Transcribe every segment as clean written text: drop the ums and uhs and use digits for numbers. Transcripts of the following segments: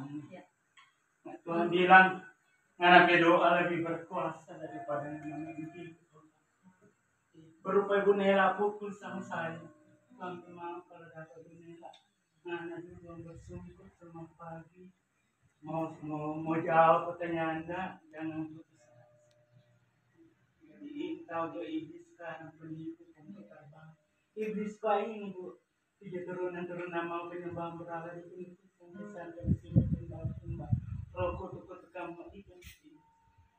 kamu. Nah, Tuhan bilang, anak doa lebih berkuasa daripada yang mungkin. Berupa bunela pukul sama saya. Tuhan maaf kalau dapat bunela. Anak juga bersungguh sama pagi. Mau jawab pertanyaan Anda, jangan putus asa. Jadi tahu ke iblis sekarang penipu untuk terbang. Iblis ini Bu, 3 turunan mau penyembah berhala itu sampai sini tumbal. Roh kutuk kamu itu.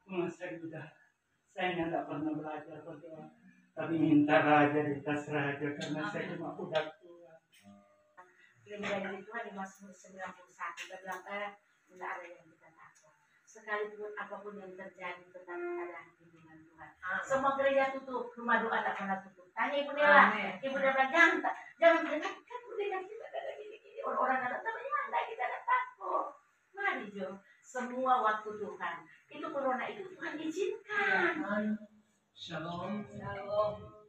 Saya sudah, saya tidak pernah belajar berdoa, tapi minta raja di tas raja karena saya cuma budak tua. Firman Tuhan di Mazmur 91 dia bilang tidak ada yang kita takut. Sekalipun apapun yang terjadi tetap ada bimbingan Tuhan. Semua gereja tutup, rumah doa tak pernah tutup. Tanya Ibu Nela, Ibu Nela jangan kan gereja kita ada gini-gini orang datang, tapi mana kita ada takut. Mari Jo, semua waktu Tuhan. Itu corona itu Tuhan izinkan. Shalom. Shalom.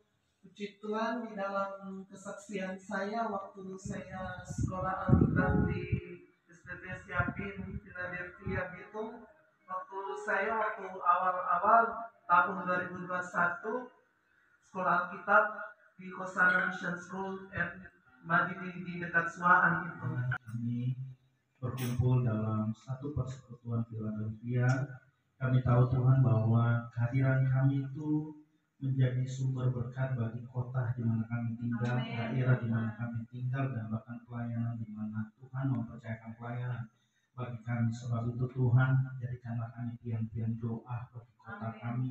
Puji Tuhan, di dalam kesaksian saya waktu saya sekolah Alkitab di SDT Siapin Philadelphia Bitung, waktu awal-awal tahun 2021 sekolah Alkitab di Kosana Mission School di dekat Suaan itu. Kami berkumpul dalam satu persekutuan Philadelphia. Kami tahu Tuhan bahwa kehadiran kami itu menjadi sumber berkat bagi kota di mana kami tinggal, daerah di mana kami tinggal, dan bahkan pelayanan di mana Tuhan mempercayakan pelayanan bagi kami. Sebab itu Tuhan, jadikanlah kami tiang-tiang doa bagi kota kami,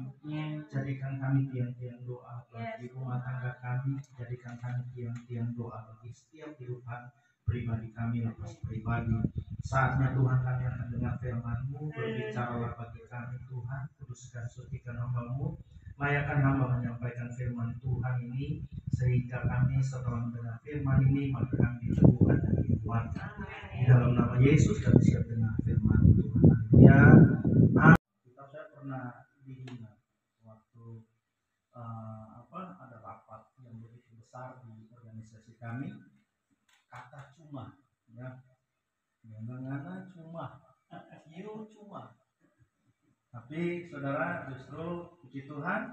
jadikan kami tiang-tiang doa bagi rumah tangga kami, jadikan kami tiang-tiang doa bagi setiap kehidupan pribadi kami lepas pribadi. Saatnya Tuhan kami akan dengar firman-Mu, berbicaralah bagi kami Tuhan, kuduskan sucikan hamba-Mu, layakkan hamba menyampaikan firman Tuhan ini, sehingga kami setelah mendengar firman ini maka kami diteguhkan dan dikuatkan. Di dalam nama Yesus kami siap dengar firman Tuhan. Ya, kita saya pernah dihina waktu ada rapat yang begitu besar di organisasi kami. Kata cuma, ya, ngana cuma, cuma. Tapi saudara, justru puji Tuhan,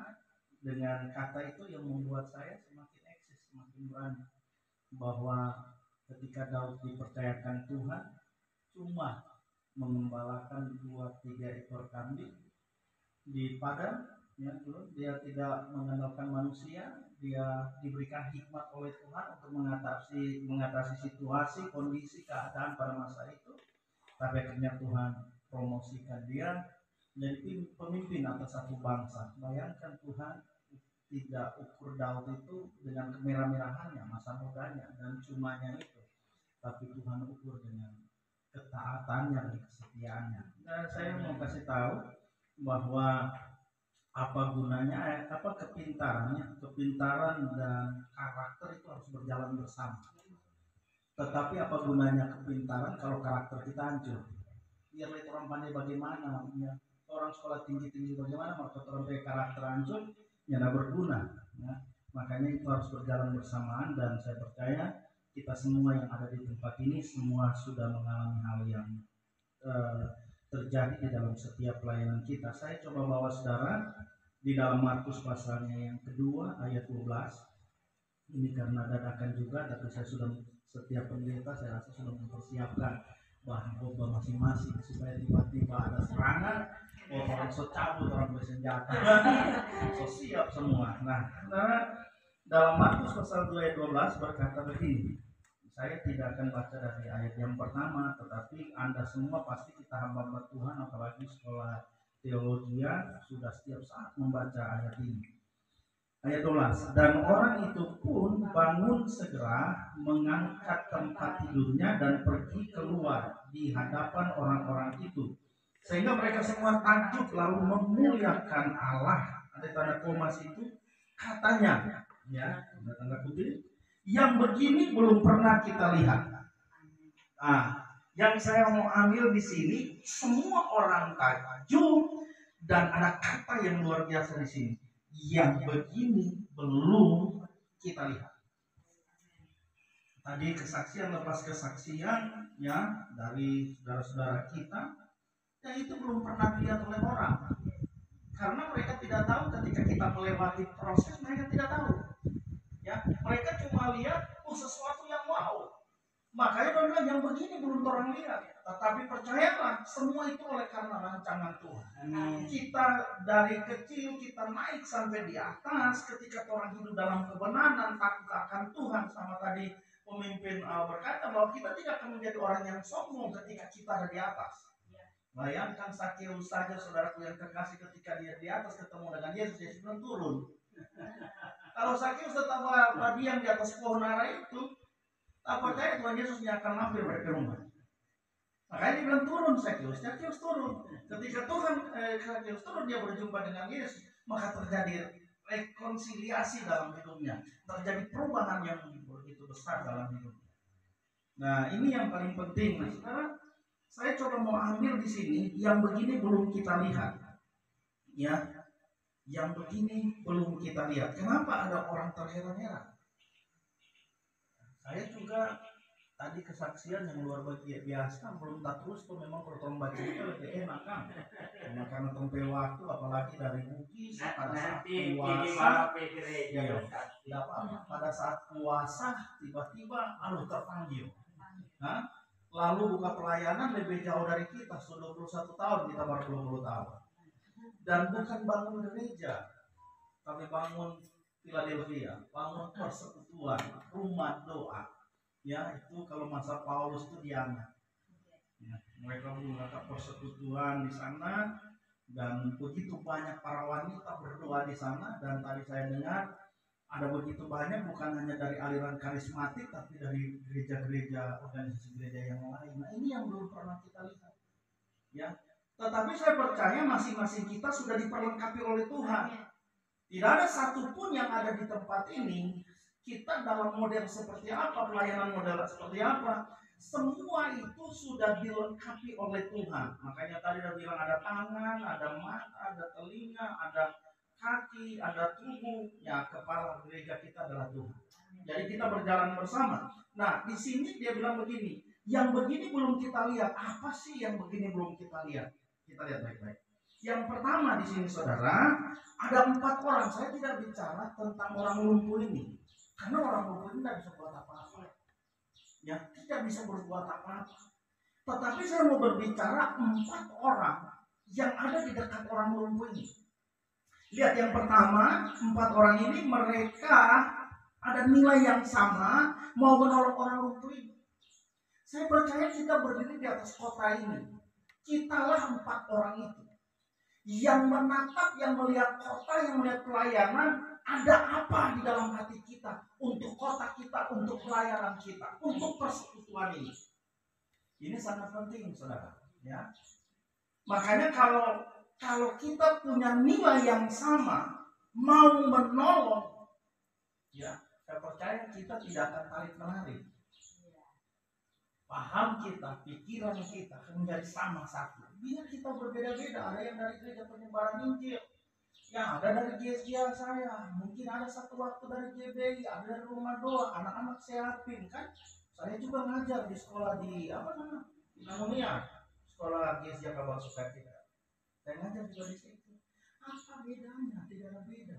dengan kata itu yang membuat saya semakin eksis, semakin berani, bahwa ketika Daud dipercayakan Tuhan cuma mengembalakan 2-3 ekor kambing di padang, ya, dia tidak mengandalkan manusia, dia diberikan hikmat oleh Tuhan untuk mengatasi situasi, kondisi, keadaan pada masa itu. Tapi akhirnya Tuhan promosikan dia menjadi pemimpin atas satu bangsa. Bayangkan Tuhan tidak ukur Daud itu dengan kemerah-merahannya, masa mudanya dan cumanya itu, tapi Tuhan ukur dengan ketaatannya dan kesetiaannya. Dan saya mau kasih tahu bahwa apa gunanya, apa kepintarannya, kepintaran dan karakter itu harus berjalan bersama. Tetapi apa gunanya kepintaran kalau karakter kita hancur? Biar lihat orang pandai bagaimana, ya. Orang sekolah tinggi-tinggi bagaimana, maka orang pakai karakter hancur, ya tidak berguna. Ya. Makanya itu harus berjalan bersamaan, dan saya percaya kita semua yang ada di tempat ini semua sudah mengalami hal yang terjadi di dalam setiap pelayanan kita. Saya coba bawa saudara di dalam Markus pasalnya yang kedua ayat 12. Ini karena dadakan juga, tapi saya sudah, setiap pendeta saya rasa sudah mempersiapkan bahan khotbah masing-masing supaya tiba-tiba ada serangan, orang so cabut, orang bersenjata, so siap semua. Nah, saudara, dalam Markus pasal 2 ayat 12 berkata begini. Saya tidak akan baca dari ayat yang pertama, tetapi Anda semua pasti, kita hamba-hamba Tuhan, apalagi sekolah teologian, sudah setiap saat membaca ayat ini. Ayat 12, dan orang itu pun bangun segera, mengangkat tempat tidurnya dan pergi keluar di hadapan orang-orang itu, sehingga mereka semua takjub lalu memuliakan Allah. Ada tanda koma itu, katanya, ya, ada tanda kutip, yang begini belum pernah kita lihat. Yang saya mau ambil di sini, semua orang takjub, dan ada kata yang luar biasa di sini. Yang begini belum kita lihat. tadi kesaksian lepas kesaksian ya dari saudara-saudara kita, ya itu belum pernah dilihat oleh orang. Karena mereka tidak tahu ketika kita melewati proses, mereka tidak tahu. Ya, mereka cuma lihat sesuatu yang wow. Makanya dia bilang yang begini belum orang lihat. Tetapi percayalah, semua itu oleh karena rancangan Tuhan. Amin. Kita dari kecil kita naik sampai di atas, ketika orang hidup dalam kebenaran, takut akan Tuhan, sama tadi pemimpin berkata bahwa kita tidak akan menjadi orang yang sombong ketika kita ada di atas. Bayangkan Sakeus saja, saudaraku yang terkasih, ketika dia di atas ketemu dengan Yesus, Yesus bilang turun. Kalau Sakeus tetap diam di atas pohon ara itu, tak percaya Tuhan Yesus akan mampir ke rumah. Makanya dia bilang turun Sakeus, Sakeus turun. Ketika Sakeus turun, dia berjumpa dengan Yesus, maka terjadi rekonsiliasi dalam hidupnya, terjadi perubahan yang begitu besar dalam hidupnya. Nah, ini yang paling penting. Nah, saudara, saya coba mau ambil di sini yang begini belum kita lihat, ya, yang begini belum kita lihat. Kenapa ada orang terheran-heran? Saya juga tadi kesaksian yang luar biasa, belum tak terus tuh memang kalau baca itu lebih enak kan, karena tempe waktu apalagi dari bukis pada saat puasa, ya, tidak apa-apa. Pada saat puasa tiba-tiba terpanggil. Nah, lalu buka pelayanan lebih jauh dari kita, sudah 21 tahun, kita baru 20 tahun. Dan bukan bangun gereja, kami bangun Philadelphia, bangun persekutuan, rumah doa. Ya, itu kalau masa Paulus itu dianggap. Ya, mereka membuka persekutuan di sana, dan begitu banyak para wanita berdoa di sana. Dan tadi saya dengar ada begitu banyak, bukan hanya dari aliran karismatik, tapi dari gereja-gereja, organisasi gereja yang lain. Nah, ini yang belum pernah kita lihat. Ya, tetapi saya percaya masing-masing kita sudah diperlengkapi oleh Tuhan. Tidak ada satupun yang ada di tempat ini, kita dalam model seperti apa, pelayanan model seperti apa, semua itu sudah dilengkapi oleh Tuhan. Makanya tadi udah bilang ada tangan, ada mata, ada telinga, ada kaki, ada tubuh, ya kepala gereja kita adalah Tuhan. Jadi kita berjalan bersama. Nah, di sini dia bilang begini, yang begini belum kita lihat. Apa sih yang begini belum kita lihat? Kita lihat baik-baik. Yang pertama di sini saudara, ada 4 orang. Saya tidak bicara tentang orang lumpuh ini, karena orang lumpuh ini tidak bisa buat apa-apa. Ya, tidak bisa berbuat apa-apa. Tetapi saya mau berbicara 4 orang yang ada di dekat orang lumpuh ini. Lihat yang pertama, 4 orang ini mereka ada nilai yang sama, mau menolong orang lumpuh ini. Saya percaya kita berdiri di atas kota ini. Kitalah 4 orang itu yang menatap, yang melihat kota, yang melihat pelayanan. Ada apa di dalam hati kita untuk kota kita, untuk pelayanan kita, untuk persekutuan ini. Ini sangat penting, saudara. Ya. Makanya kalau kita punya nilai yang sama, mau menolong, ya, saya percaya kita tidak akan tarik-menarik. Paham kita, pikiran kita akan menjadi sama satu. Biar kita berbeda-beda, ada yang dari gereja penyebaran Injil, yang ada dari GSG saya, mungkin ada satu waktu dari GBI, ada dari rumah doa, anak-anak sehatin kan. Saya juga ngajar di sekolah di namanya sekolah GSG Kabar Sukacita. Saya ngajar juga di situ. Apa bedanya? Tidak ada beda.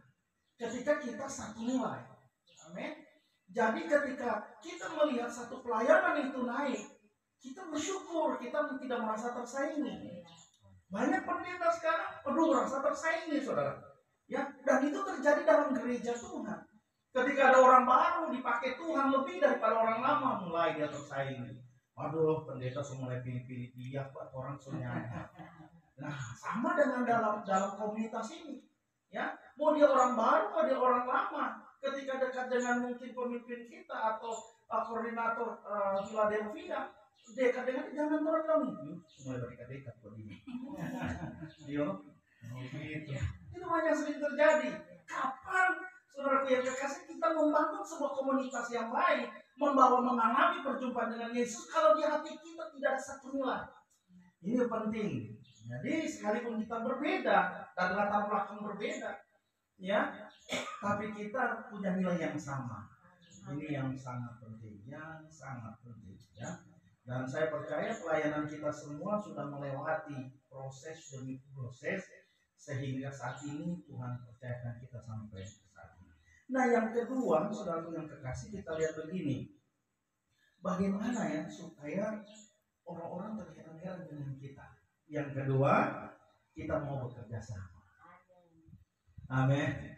Ketika kita satu nilai, amin. Jadi ketika kita melihat satu pelayanan itu naik, kita bersyukur, kita tidak merasa tersaingi. Banyak pendeta sekarang, merasa tersaingi, saudara. Ya, dan itu terjadi dalam gereja Tuhan. Ketika ada orang baru dipakai Tuhan lebih daripada orang lama, mulai dia tersaingi. Aduh, pendeta semua pilih-pilih dia, buat orang semuanya. Nah, sama dengan dalam komunitas ini. Ya, mau dia orang baru, mau dia orang lama. Ketika dekat dengan mungkin pemimpin kita atau koordinator Philadelphia, dekat dengan jangan merendah nih. Semua dekat-dekat begini. Yo, gitu. Itu banyak sering terjadi. Kapan saudaraku yang kekasih kita membangun sebuah komunitas yang baik, membawa mengalami perjumpaan dengan Yesus, kalau di hati kita tidak ada satu nilai. Ini penting. Jadi sekalipun kita berbeda dan latar belakang berbeda, ya, tapi kita punya nilai yang sama. Ini yang sangat penting, ya. Dan saya percaya pelayanan kita semua sudah melewati proses demi proses sehingga saat ini Tuhan percayakan kita sampai saat ini. Nah, yang kedua, saudara yang kekasih, kita lihat begini. Bagaimana ya supaya orang-orang terheran-heran dengan kita. Yang kedua, kita mau bekerja sama. Amin.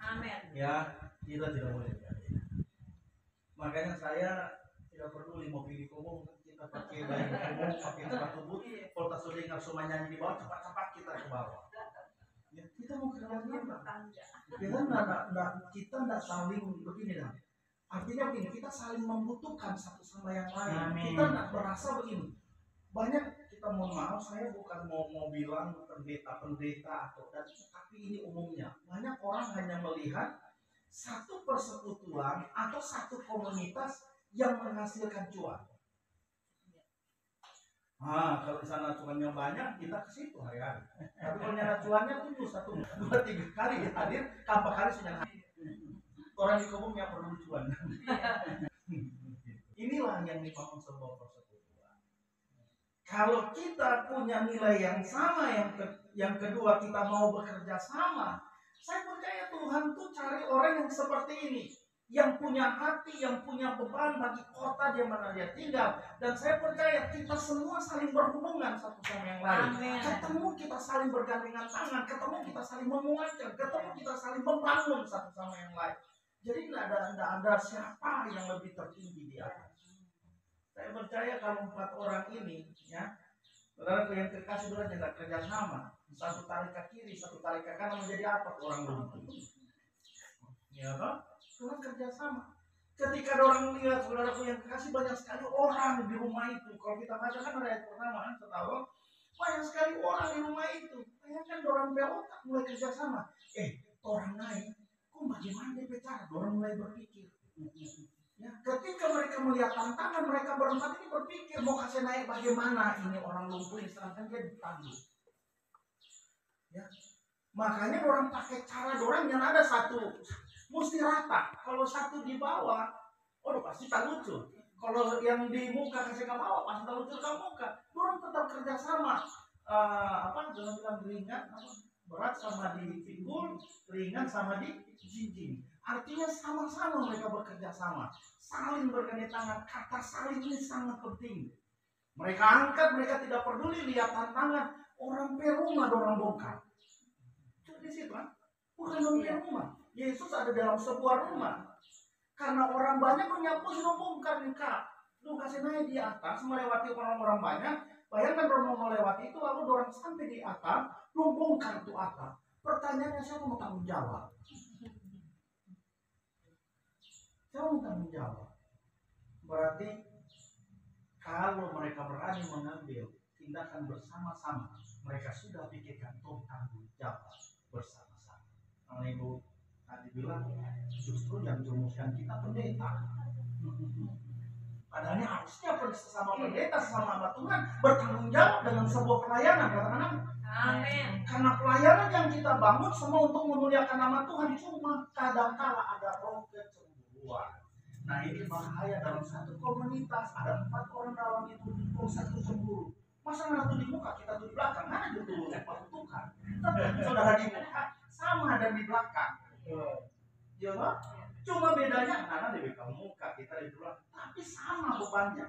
Ya, kita tidak boleh berbeda. Makanya saya tidak peduli mau pilih umum, kita pakai baju umum, pakai sepatu but, kalau tak sudah dengar semua nyanyi di bawah, cepat-cepat kita ke bawah. Ya, kita mau kerja sama. Kita tidak saling begini dah. Artinya begini, kita saling membutuhkan satu sama yang lain. Amin. Kita tidak merasa begini. Banyak kita mohon maaf, saya bukan mau bilang pendeta atau tapi ini umumnya. Banyak orang hanya melihat satu persekutuan atau satu komunitas yang menghasilkan cuan. Kalau di sana cuannya banyak, kita ke situ hari-hari. Tapi kalau nyala cuannya tunggu 1, 2, 3 kali hadir, kapan kali sudah hadir. Orang di kampung yang perlu cuan. Inilah yang dibangun sebuah persekutuan. Kalau kita punya nilai yang sama, yang kedua kita mau bekerja sama, saya percaya Tuhan tuh cari orang yang seperti ini, yang punya hati, yang punya beban bagi kota di mana dia tinggal. Dan saya percaya kita semua saling berhubungan satu sama yang lain. Amin. Ketemu kita saling bergandengan tangan, ketemu kita saling menguatkan, ketemu kita saling membangun satu sama yang lain. Jadi tidak ada siapa yang lebih tertinggi di atas. Saya percaya kalau 4 orang ini, ya, saudara yang kekasih sudah tidak kerja sama. Satu tarik ke kiri, satu tarik ke kanan, menjadi apa orang lumpuh? Ya kan? Tuhan kerja sama. Ketika orang melihat saudaraku yang kekasih, banyak sekali orang di rumah itu. Kalau kita baca kan ayat pertama kan, setahu banyak sekali orang di rumah itu. Bayangkan orang berotak mulai kerja sama. Orang lain, kok bagaimana dia bicara? Orang mulai berpikir. Ya, ketika mereka melihat tantangan, mereka berempat ini berpikir mau kasih naik bagaimana ini orang lumpuh ini, sedangkan dia dipanggil. Ya, makanya orang pakai cara orang yang ada satu mesti rata. Kalau satu di bawah, pasti tak lucu. Kalau yang di muka kasih ke bawah, pasti tak lucu ke muka. Orang tetap kerja sama. Jangan bilang ringan, berat sama di pinggul, ringan sama di jinjing. Artinya sama-sama mereka bekerja sama, saling bergandeng tangan. Kata saling ini sangat penting. Mereka angkat, mereka tidak peduli lihat tantangan. Orang perumah, orang bongkar. Di situ kan, bukan orang rumah. Yesus ada dalam sebuah rumah. Karena orang banyak menyapu, sudah bongkar nih kak. Lu kasih naik di atas, melewati orang-orang banyak. Bayangkan orang mau melewati itu, lalu orang sampai di atap, lu bongkar itu atap. Pertanyaannya, siapa mau tanggung jawab? Siapa mau tanggung jawab? Berarti kalau mereka berani mengambil tindakan bersama-sama, mereka sudah pikirkan tanggung jawab bersama-sama. Karena Ibu tadi bilang, justru yang merumuskan kita pendeta. Padahal harusnya sesama pendeta, sesama Tuhan bertanggung jawab dengan sebuah pelayanan. Katakan Amin. karena pelayanan yang kita bangun semua untuk memuliakan nama Tuhan, cuma kadang-kala ada roh kecemburuan. Nah, ini bahaya dalam satu komunitas, ada 4 orang dalam itu, satu cemburu. Masa satu di muka, kita tuh di belakang, mana gitu peruntukan. Saudara di muka sama dan di belakang. Ya kan? Cuma bedanya anak di belakang muka, kita di belakang, tapi sama bebannya.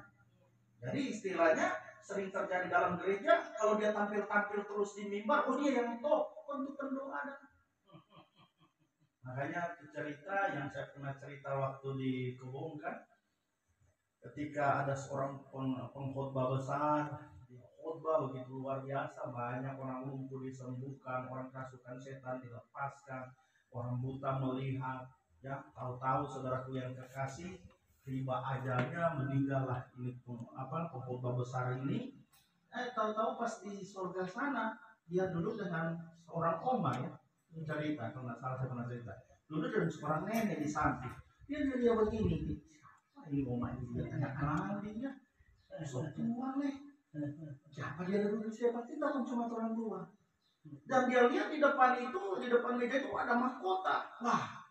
Jadi istilahnya sering terjadi dalam gereja, kalau dia tampil-tampil terus di mimbar, dia yang top untuk pendoa. Makanya cerita yang saya pernah cerita waktu di Kebun kan, ketika ada seorang pengkhotbah besar, khotbah begitu luar biasa, banyak orang lumpuh disembuhkan, orang kerasukan setan dilepaskan, orang buta melihat. Ya, tahu-tahu saudaraku yang kekasih, tiba ajalnya, meninggallah ini pengkhotbah besar ini. Tahu-tahu pas di surga sana, dia duduk dengan seorang oma ya, cerita, kalau nggak salah saya pernah cerita, duduk dengan seorang nenek di samping. Dia begini, ini oma ini dia tanya kenalan dia, sok tua nih. Siapa dia duduk di siapa? Kita kan cuma orang tua. Dan dia lihat di depan meja itu ada mahkota. Wah,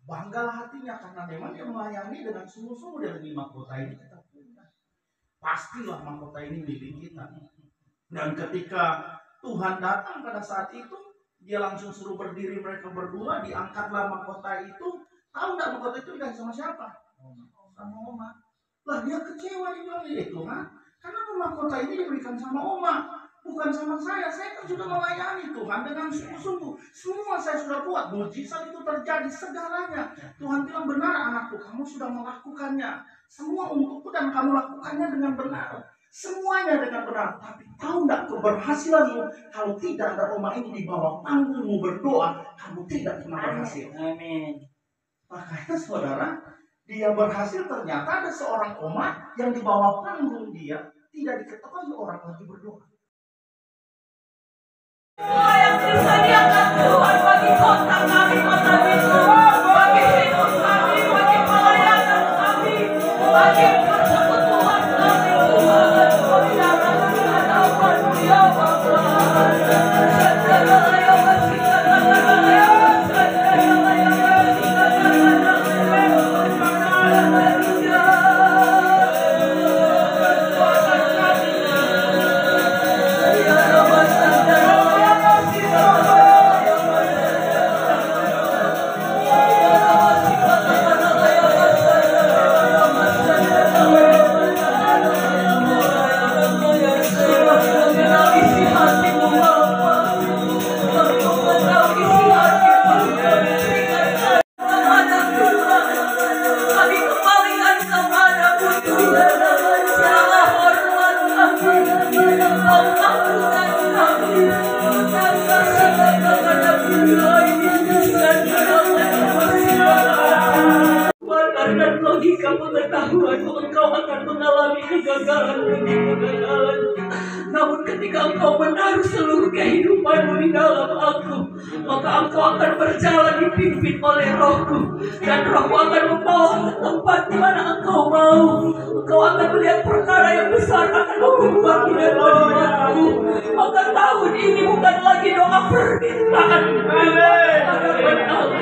banggalah hatinya karena memang dia melayani dengan sungguh-sungguh dia lagi mahkota ini kita punya. Pastilah mahkota ini milik kita. Dan ketika Tuhan datang pada saat itu, dia langsung suruh berdiri mereka berdua, diangkatlah mahkota itu. Tahu nggak mahkota itu dikasih sama siapa? Sama Oma. Lah dia kecewa, dia bilang, ya Tuhan, kenapa mahkota ini diberikan sama Oma, bukan sama saya? Saya kan sudah melayani Tuhan dengan sungguh-sungguh. Semua saya sudah buat, mujizat itu terjadi segalanya. Tuhan bilang, benar anakku, kamu sudah melakukannya. Semua untukku dan kamu lakukannya dengan benar. Semuanya dengan benar. Tapi tahu nggak keberhasilanmu kalau tidak ada Oma ini di bawah panggungmu berdoa, kamu tidak pernah berhasil. Amin. Makanya saudara, dia berhasil ternyata ada seorang Oma yang di bawah panggung dia tidak diketahui orang lagi berdoa. Yang disediakan Tuhan bagi kota kami, kota itu, bagi hidup kami, bagi pelayanan kami, bagi persekutuan kami, Tuhan, kami datang di hadapan-Mu ya Bapa. Dan logika pengetahuanmu, engkau akan mengalami kegagalan demi kegagalan. Namun ketika engkau menaruh seluruh kehidupanmu di dalam aku, maka engkau akan berjalan dipimpin oleh Rohku, dan Rohku akan membawa ke tempat di mana engkau mau. Engkau akan melihat perkara yang besar akan aku buat di dalam hidupmu. Maka tahun ini bukan lagi doa permintaan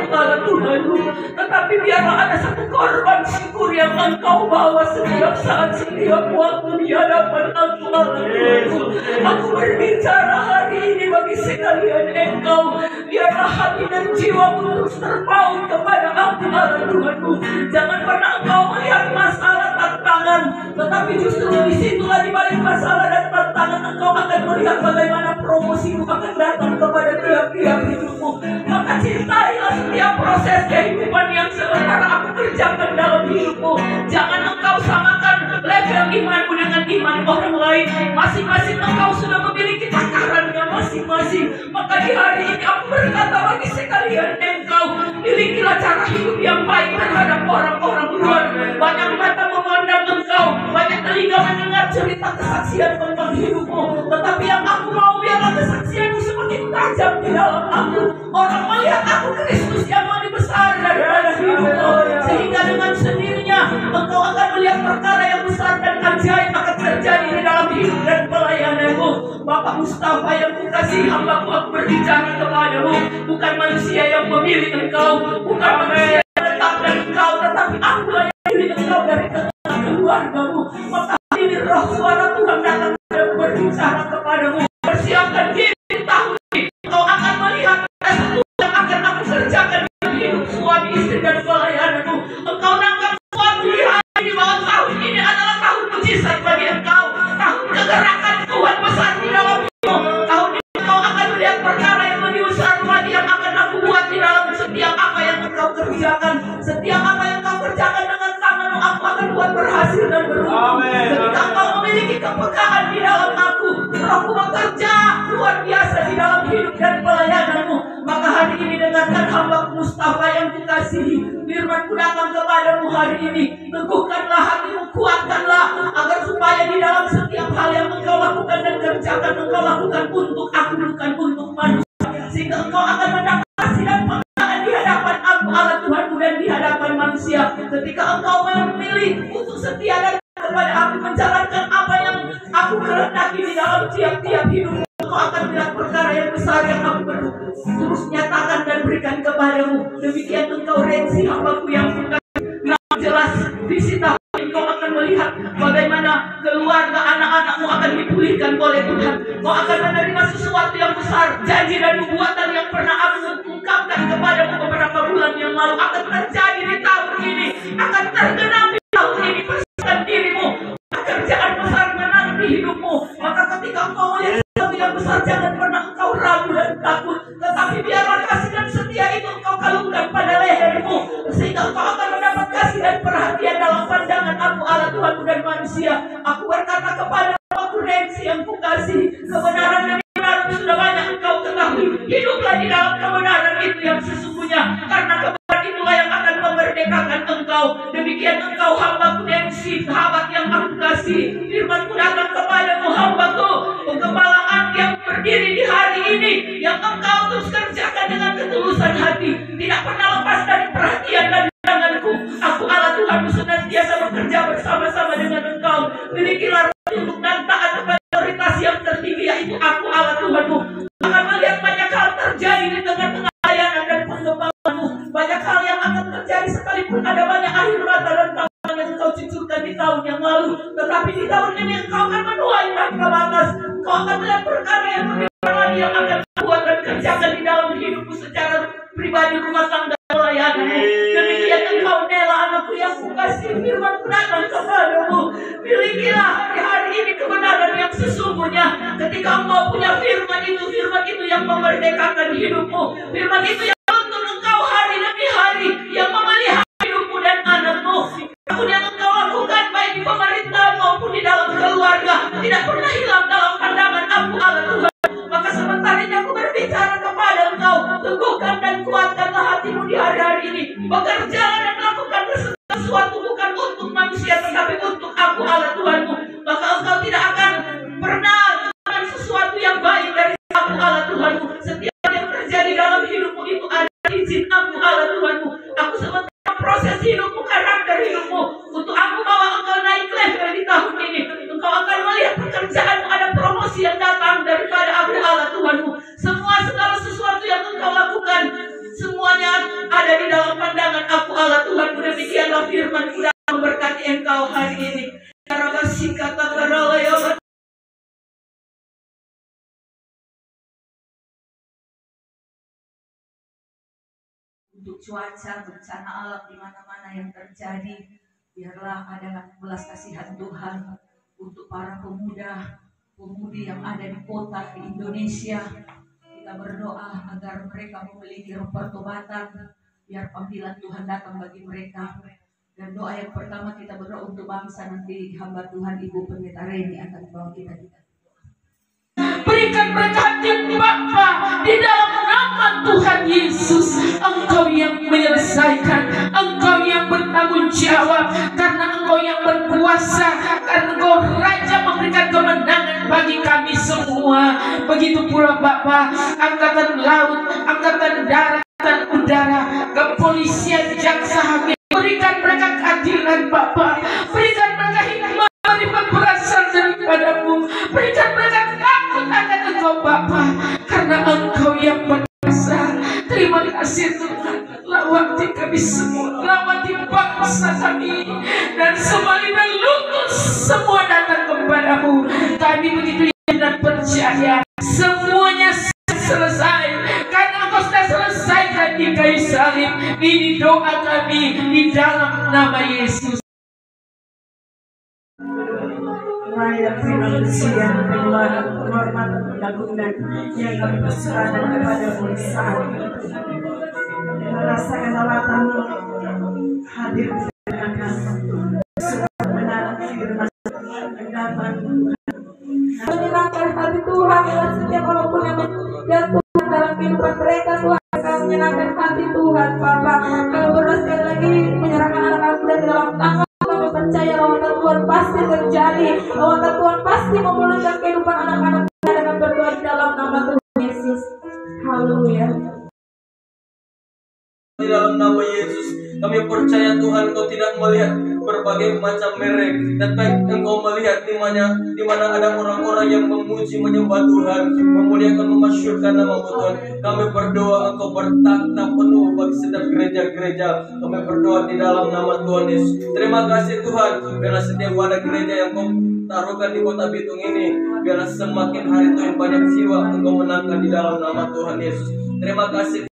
kepada Tuhanmu, tetapi biarlah ada satu korban syukur yang engkau bawa setiap saat, setiap waktu di hadapan aku, Allah Tuhanku. Aku berbicara hari ini bagi sekalian engkau, biarlah hati dan jiwamu terus terpaut kepada aku, Allah Tuhanku. Jangan pernah engkau melihat masalah tantangan, tetapi justru disitulah di balik masalah dan tantangan engkau akan melihat bagaimana promosimu akan datang kepada tiap-tiap hidupmu. Maka cintailah setiap proses kehidupan yang sementara aku kerjakan dalam hidupmu. Jangan engkau samakan level imanmu dengan iman orang lain. Masing-masing engkau sudah memiliki takarannya masing-masing. Maka di hari ini aku berkata bagi sekalian engkau, milikilah cara hidup yang baik terhadap orang-orang luar. Banyak mata memandang engkau, banyak telinga mendengar cerita kesaksian tentang hidupmu, tetapi yang aku mau biarlah kesaksianmu semakin tajam di dalam aku. Orang melihat aku Kristus yang lebih besar daripada hidupmu, sehingga dengan sendirinya engkau akan melihat perkara yang besar dan ajaib akan terjadi di dalam hidup dan pelayananmu. Bapak Mustafa yang kukasihi, hambaku aku berbicara kepadamu, bukan manusia yang memilih engkau, bukan manusia yang menetapkan engkau, tetapi aku yang memilih engkau dari tengah keluargamu. Maka ini roh suara Tuhan datang dan berbicara kepadamu, persiapkan diri tahun ini. Engkau akan melihat sesuatu yang akan aku kerjakan di hidup suami istri dan pelayananmu. Engkau nangkap sesuatu di hari ini bahwa tahun ini adalah tahun mujizat bagi engkau, tahun kegerakan Tuhan besar di dalam hidupmu. Tahun ini engkau akan melihat perkara yang lebih besar lagi yang akan aku buat di dalam setiap apa yang engkau kerjakan. Setiap apa yang engkau kerjakan dengan tanganmu, aku akan buat berhasil dan beruntung. Ketika engkau memiliki kepekaan di dalam aku, Rohku bekerja luar biasa di dalam hidup dan pelayananmu. Maka hari ini dengarkan hamba Mustafa yang kukasihi, firman-Ku datang kepadamu hari ini. Teguhkanlah hatimu, kuatkanlah, agar supaya di dalam setiap hal yang engkau lakukan dan kerjakan, engkau lakukan untuk aku, bukan untuk manusia. Sehingga engkau akan mendapat kasih dan penghargaan di hadapan aku, Allah Tuhanku, dan di hadapan manusia. Ketika engkau memilih untuk setia dan kepada aku, menjalankan apa yang aku kehendaki di dalam tiap-tiap hidupmu, Engkau akan melihat perkara yang besar yang aku terus nyatakan dan berikan kepadamu. Demikian engkau Rensi, hambaku yang jelas visi tahun engkau akan melihat bagaimana keluarga anak-anakmu akan dipulihkan oleh Tuhan. Kau akan menerima sesuatu yang besar. Janji dan nubuatan yang pernah aku ungkapkan kepadamu beberapa bulan yang lalu akan terjadi di tahun ini, akan tergenapi tahun ini. Persiapkan dirimu, pekerjaan besar menanti hidupmu. Maka ketika engkau melihat sesuatu yang besar, jangan pernah engkau ragu dan takut, tetapi biarlah kasih dan setia itu engkau kalungkan pada lehermu, sehingga engkau akan mendapat kasih dan perhatian dalam pandangan aku Allah Tuhanmu dan manusia. Aku berkata kepada aku Rensi yang kukasihi, kebenaran dan kebenaran sudah banyak engkau ketahui. Hiduplah di dalam kebenaran itu yang sesungguhnya, karena kebenaran itulah yang akan memerdekakan engkau. Demikian engkau hambaku Rensi, sahabat yang aku kasihi. Firmanku datang kepadamu, hambaku, pengembalaan yang berdiri di hari ini, yang engkau terus kerjakan dengan ketulusan hati, tidak pernah lepas dari perhatian dan pandanganku. Aku Allah Tuhanmu senantiasa bekerja bersama-sama dengan engkau. Milikilah untuk dan taat kepada otoritas yang tertinggi, yaitu aku Allah Tuhanmu. Akan melihat banyak hal terjadi di tengah-tengah layanan dan pengembanganmu. Banyak hal yang akan terjadi sekalipun ada banyak air mata dan tawanan yang engkau cucurkan di tahun yang lalu. Tetapi di tahun ini engkau akan menuai tanpa batas. Engkau akan melihat perkara yang lebih lagi yang akan buat dan kerjakan di dalam hidupmu secara pribadi, rumah tangga, pelayananmu. Demikian engkau Nela, anakku yang kukasihi, firmanku datang kepadamu. Milikilah hari-hari ini kebenaran yang sesungguhnya. Ketika engkau punya firman itu yang memerdekakan hidupmu. Firman itu yang menuntun engkau hari demi hari, yang memelihara hidupmu dan anakmu. Apapun yang engkau lakukan, baik di pemerintah maupun di dalam keluarga, tidak pernah hilang dalam pandangan aku Allah Tuhan. Maka sebentar ini aku berbicara kepada engkau, teguhkan dan kuatkanlah hatimu di hari-hari ini. Bekerjalah dan melakukan sesuatu bukan untuk manusia, tetapi untuk aku Allah Tuhanmu. Maka engkau tidak akan pernah melakukan sesuatu yang baik dari aku Allah Tuhanmu. Setiap yang terjadi dalam hidupmu itu ada izin aku Allah Tuhanmu. Aku sementara proses hidupmu, karakter hidupmu, untuk aku bawa engkau naik level di tahun ini. Engkau akan melihat pekerjaanmu, ada promosi yang datang daripada aku Allah Tuhanmu. Segala sesuatu yang engkau lakukan, semuanya ada di dalam pandangan aku Allah Tuhanmu. Demikianlah firman-Mu dalam memberkati engkau hari ini. Untuk cuaca, bencana alam di mana-mana yang terjadi, biarlah ada belas kasihan Tuhan untuk para pemuda-pemudi yang ada di kota di Indonesia. Kita berdoa agar mereka memiliki roh pertobatan, biar panggilan Tuhan datang bagi mereka. Dan doa yang pertama kita berdoa untuk bangsa, nanti hamba Tuhan Ibu Pendeta Reni akan bawa kita. Berikan berkat yang Bapa di dalam nama Tuhan Yesus. Engkau yang menyelesaikan, Engkau yang bertanggung jawab, karena Engkau yang berkuasa, karena Engkau Raja memberikan kemenangan bagi kami semua. Begitu pula Bapa, angkatan laut, angkatan darat, angkatan udara, kepolisian, jaksa hakim, berikan mereka keadilan Bapa, berikan mereka hikmah yang berasal daripadamu, berikan mereka takut akan Engkau Bapa, karena Engkau yang berkuasa. Terima kasih Tuhan, lawati kami semua, lawati bangsa kami, dan semuanya lutut semua datang kepadamu. Kami begitu yakin dan percaya semuanya selesai, karena Engkau sudah selesaikan di kayu salib. Ini doa kami di dalam nama Yesus. Layak manusia pengeluaran penghormatan pengagungan yang kami perserahkan kepada-Mu saat ini. Merasakan lawatan-Mu hadir di tengah kami. Surat benar firman yang datang menyenangkan hati Tuhan dalam setiap apapun yang Tuhan dalam kehidupan mereka. Tuhan akan menyenangkan hati Tuhan Bapa. Kami berdoa sekali lagi menyerahkan anak-anak muda ke dalam tangan. Kami percaya lawatan Tuhan pasti terjadi, lawatan Tuhan pasti memulihkan kehidupan anak-anak muda, dengan berdoa di dalam nama Tuhan Yesus. Haleluya. Di dalam nama Yesus, kami percaya Tuhan Kau tidak melihat berbagai macam merek. Dan baik Engkau melihat di mana ada orang-orang yang memuji, menyembah Tuhan, memuliakan, memasyurkan nama Tuhan. Kami berdoa Engkau bertakhta penuh bagi setiap gereja-gereja. Kami berdoa di dalam nama Tuhan Yesus. Terima kasih Tuhan, biarlah setiap ada gereja yang Kau taruhkan di Kota Bitung ini, biarlah semakin hari Tuhan banyak jiwa Engkau menangkan di dalam nama Tuhan Yesus. Terima kasih.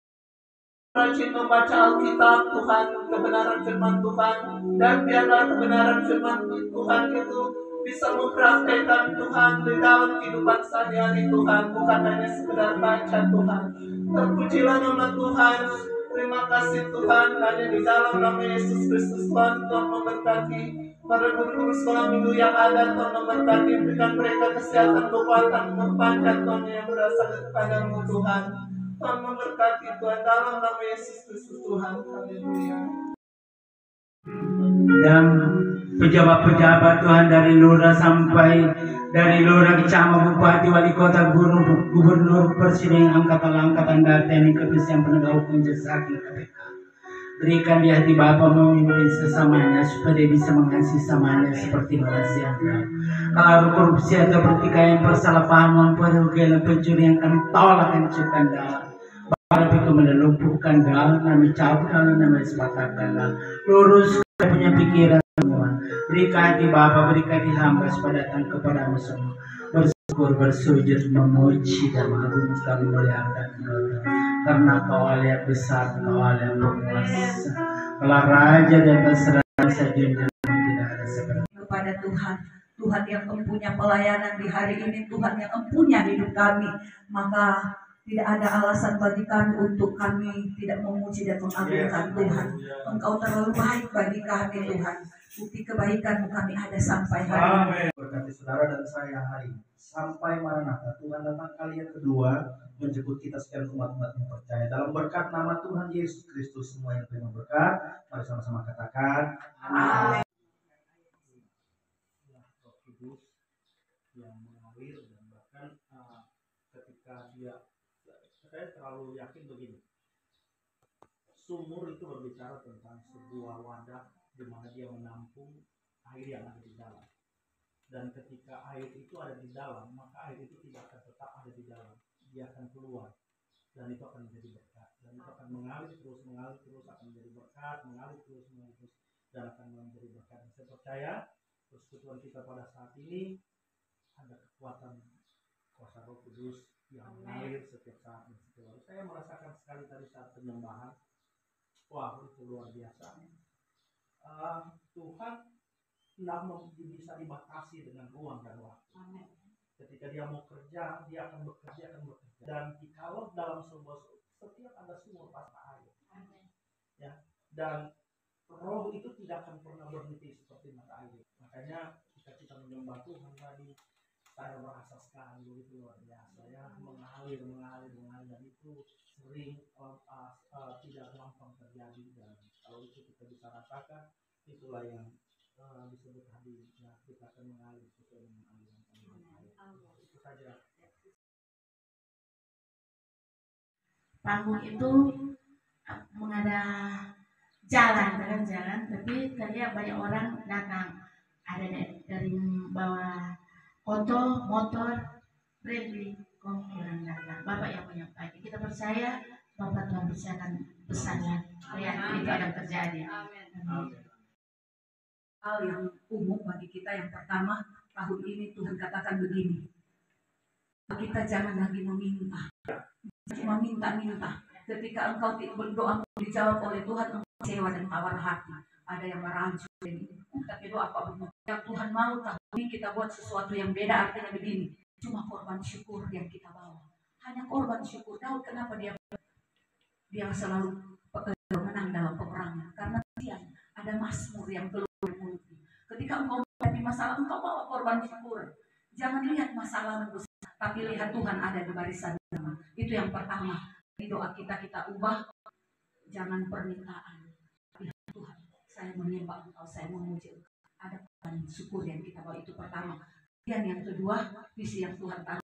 Rajin membaca Alkitab Tuhan, kebenaran firman Tuhan, dan biarlah kebenaran firman Tuhan itu bisa mempraktekkan Tuhan di dalam kehidupan sehari-hari Tuhan, bukan hanya sekedar baca Tuhan. Terpujilah nama Tuhan. Terima kasih Tuhan, hanya di dalam nama Yesus Kristus Tuhan memberkati para guru-guru sekolah minggu yang ada. Tuhan memberkati, berikan mereka kesehatan, kekuatan, mempanjang Tuhan yang berasal kepadamu Tuhan. Tuhan memberkati Tuhan dalam nama Yesus Kristus Tuhan. Haleluya. Dan pejabat-pejabat Tuhan dari lurah sampai dari lurah, kecamatan, bupati, wali kota, gubernur, presiden, angkatan darat, TNI, kepolisian, penegak hukum, jaksa, hakim, KPK. Berikan di hati Bapa memimpin sesamanya supaya dia bisa mengasihi samanya seperti mengasihi Anda. Kalau korupsi atau pertikaian, persalahpahaman, perugian, pencurian, kami tolak hancurkan dalam. Bapak itu melumpuhkan dalam, kami cabut dalam, kami sepatahkan dalam. Lurus punya pikiran semua. Berikan hati Bapa, berikan di hamba supaya datang kepadamu semua. Bersyukur, bersujud, memuji dan mengagungkan, memuliakan Engkau. Karena Kau Allah yang besar, Kau Allah yang berkuasa. Kaulah Raja dan terserah saja dan tidak ada seperti kepada Tuhan. Tuhan yang mempunyai pelayanan di hari ini, Tuhan yang mempunyai hidup kami, maka tidak ada alasan bagi kami untuk kami tidak memuji dan mengagungkan Tuhan. Engkau terlalu baik bagi kami Tuhan. Bukti kebaikan-Mu kami ada sampai hari ini. Berkati saudara dan saya hari sampai Maranatha, Tuhan datang kali yang kedua menjemput kita sekian umat-umat yang percaya. Dalam berkat nama Tuhan Yesus Kristus, semua yang terima berkat, mari sama-sama katakan amin. Roh Kudus yang mengalir, dan bahkan ketika saya terlalu yakin begini, sumur itu berbicara tentang sebuah wadah di mana dia menampung air yang ada di dalam. Dan ketika air itu ada di dalam, maka air itu tidak akan tetap ada di dalam, dia akan keluar, dan itu akan menjadi berkat, dan itu akan mengalir terus akan menjadi berkat, mengalir terus dan akan menjadi berkat. Saya percaya persekutuan kita pada saat ini ada kekuatan kuasa Roh Kudus yang mengalir setiap saat dan setiap hari. Saya merasakan sekali tadi saat penyembahan, wah itu luar biasa. Tuhan tidak bisa dibatasi dengan ruang dan waktu. Ketika dia mau kerja, dia akan bekerja, Dan kalau dalam setiap ada sumur pasti air. Ya, dan roh itu tidak akan pernah berhenti seperti mata air. Makanya jika kita menyembah Tuhan tadi, saya merasa sekali begitu luar biasa ya, mengalir dan itu sering tidak gampang terjadi, dan kalau itu kita bisa rasakan, itulah yang disebut hadirin. Ya, kita akan mengalir sesuai dengan aliran air. Itu saja. Panggung itu mengada jalan, tapi terlihat banyak orang datang. Ada dari bawah oto, motor, beli orang datang. Bapak yang menyampaikan. Kita percaya Bapak Tuhan percayakan pesannya. Ya, itu akan terjadi. Amin. Hal yang umum bagi kita yang pertama, tahun ini Tuhan katakan begini, kita jangan lagi meminta, cuma minta. Ketika engkau berdoa dijawab oleh Tuhan, engkau kecewa dan tawar hati. Ada yang merajuk, tapi doa apa yang Tuhan mau tahun ini kita buat sesuatu yang beda. Artinya begini, cuma korban syukur yang kita bawa, hanya korban syukur. Daud kenapa dia selalu menang dalam peperangan? Karena dia ada mazmur yang keluar. Ketika engkau menghadapi masalah, engkau bawa korban syukur. Jangan lihat masalahmu besar, tapi lihat Tuhan ada di barisan pertama. Itu yang pertama. Di doa kita ubah, jangan permintaan. Lihat Tuhan, saya menyembah Engkau, saya memuji Engkau. Ada korban syukur yang kita bawa, itu pertama. Dan yang kedua, visi yang Tuhan taruh